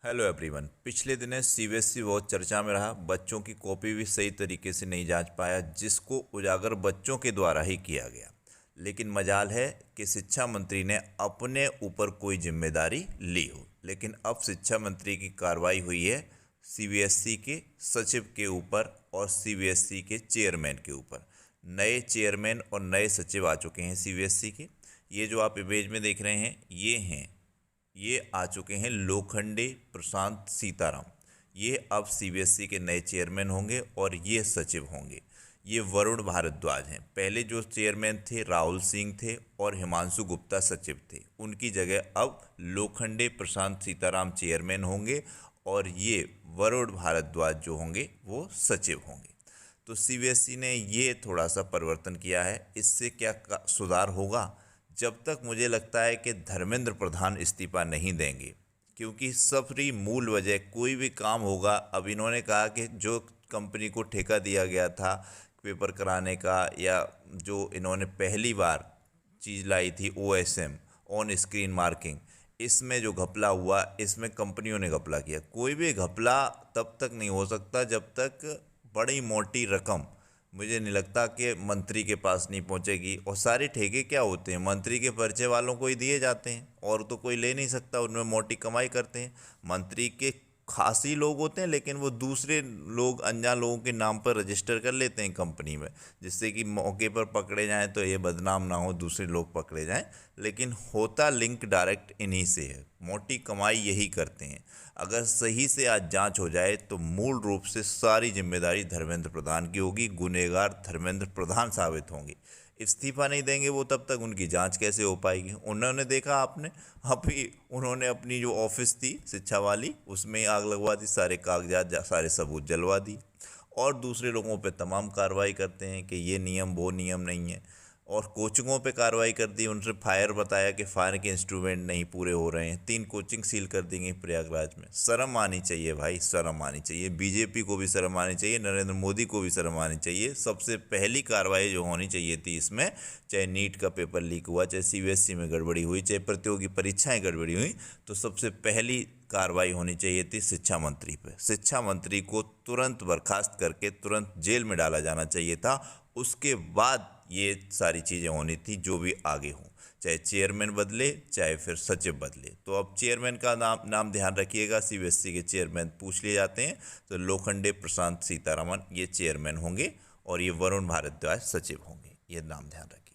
Hello everyone. पिछले दिनों CBSE बहुत चर्चा में रहा। बच्चों की कॉपी भी सही तरीके से नहीं जांच पाया, जिसको उजागर बच्चों के द्वारा ही किया गया। लेकिन मजाल है कि शिक्षा मंत्री ने अपने ऊपर कोई जिम्मेदारी ली हो। लेकिन अब शिक्षा मंत्री की कार्रवाई हुई है सीबीएसई के सचिव के ऊपर और सीबीएसई के चेयरमैन के ऊपर। नए चेयरमैन और नए सचिव आ चुके हैं सीबीएसई के। ये जो आप इमेज में देख रहे हैं ये आ चुके हैं लोखंडे प्रशांत सीताराम। ये अब सीबीएसई के नए चेयरमैन होंगे और ये सचिव होंगे। ये वरुण भारद्वाज हैं। पहले जो चेयरमैन थे राहुल सिंह थे और हिमांशु गुप्ता सचिव थे। उनकी जगह अब लोखंडे प्रशांत सीताराम चेयरमैन होंगे और ये वरुण भारद्वाज जो होंगे वो सचिव होंगे। तो सीबीएसई ने ये थोड़ा सा परिवर्तन किया है। इससे क्या सुधार होगा? जब तक मुझे लगता है कि धर्मेंद्र प्रधान इस्तीफा नहीं देंगे, क्योंकि सबरी मूल वजह कोई भी काम होगा। अब इन्होंने कहा कि जो कंपनी को ठेका दिया गया था पेपर कराने का, या जो इन्होंने पहली बार चीज़ लाई थी OSM ऑन स्क्रीन मार्किंग, इसमें जो घपला हुआ, इसमें कंपनियों ने घपला किया। कोई भी घपला तब तक नहीं हो सकता जब तक बड़ी मोटी रकम, मुझे नहीं लगता कि मंत्री के पास नहीं पहुंचेगी। और सारे ठेके क्या होते हैं, मंत्री के परिचय वालों को ही दिए जाते हैं, और तो कोई ले नहीं सकता। उनमें मोटी कमाई करते हैं। मंत्री के खास ही लोग होते हैं, लेकिन वो दूसरे लोग, अनजान लोगों के नाम पर रजिस्टर कर लेते हैं कंपनी में, जिससे कि मौके पर पकड़े जाएं तो ये बदनाम ना हो, दूसरे लोग पकड़े जाएं। लेकिन होता लिंक डायरेक्ट इन्हीं से है। मोटी कमाई यही करते हैं। अगर सही से आज जांच हो जाए तो मूल रूप से सारी जिम्मेदारी धर्मेंद्र प्रधान की होगी। गुनहगार धर्मेंद्र प्रधान साबित होंगे। इस्तीफा नहीं देंगे वो, तब तक उनकी जांच कैसे हो पाएगी? उन्होंने देखा आपने, अभी उन्होंने अपनी जो ऑफिस थी शिक्षा वाली, उसमें आग लगवा दी, सारे कागजात सारे सबूत जलवा दी। और दूसरे लोगों पे तमाम कार्रवाई करते हैं कि ये नियम वो नियम नहीं है। और कोचिंगों पे कार्रवाई कर दी, उनसे फायर बताया कि फायर के इंस्ट्रूमेंट नहीं पूरे हो रहे हैं। 3 कोचिंग सील कर दी गई प्रयागराज में। शर्म आनी चाहिए भाई, शर्म आनी चाहिए। बीजेपी को भी शर्म आनी चाहिए, नरेंद्र मोदी को भी शर्म आनी चाहिए। सबसे पहली कार्रवाई जो होनी चाहिए थी इसमें, चाहे नीट का पेपर लीक हुआ, चाहे सीबीएसई में गड़बड़ी हुई, चाहे प्रतियोगी परीक्षाएं गड़बड़ी हुई, तो सबसे पहली कार्रवाई होनी चाहिए थी शिक्षा मंत्री पे। शिक्षा मंत्री को तुरंत बर्खास्त करके तुरंत जेल में डाला जाना चाहिए था। उसके बाद ये सारी चीज़ें होनी थी जो भी आगे हों, चाहे चेयरमैन बदले चाहे फिर सचिव बदले। तो अब चेयरमैन का नाम ध्यान रखिएगा। सीबीएसई के चेयरमैन पूछ लिए जाते हैं, तो लोखंडे प्रशांत सीतारामन ये चेयरमैन होंगे और ये वरुण भारद्वाज सचिव होंगे। ये नाम ध्यान रखिए।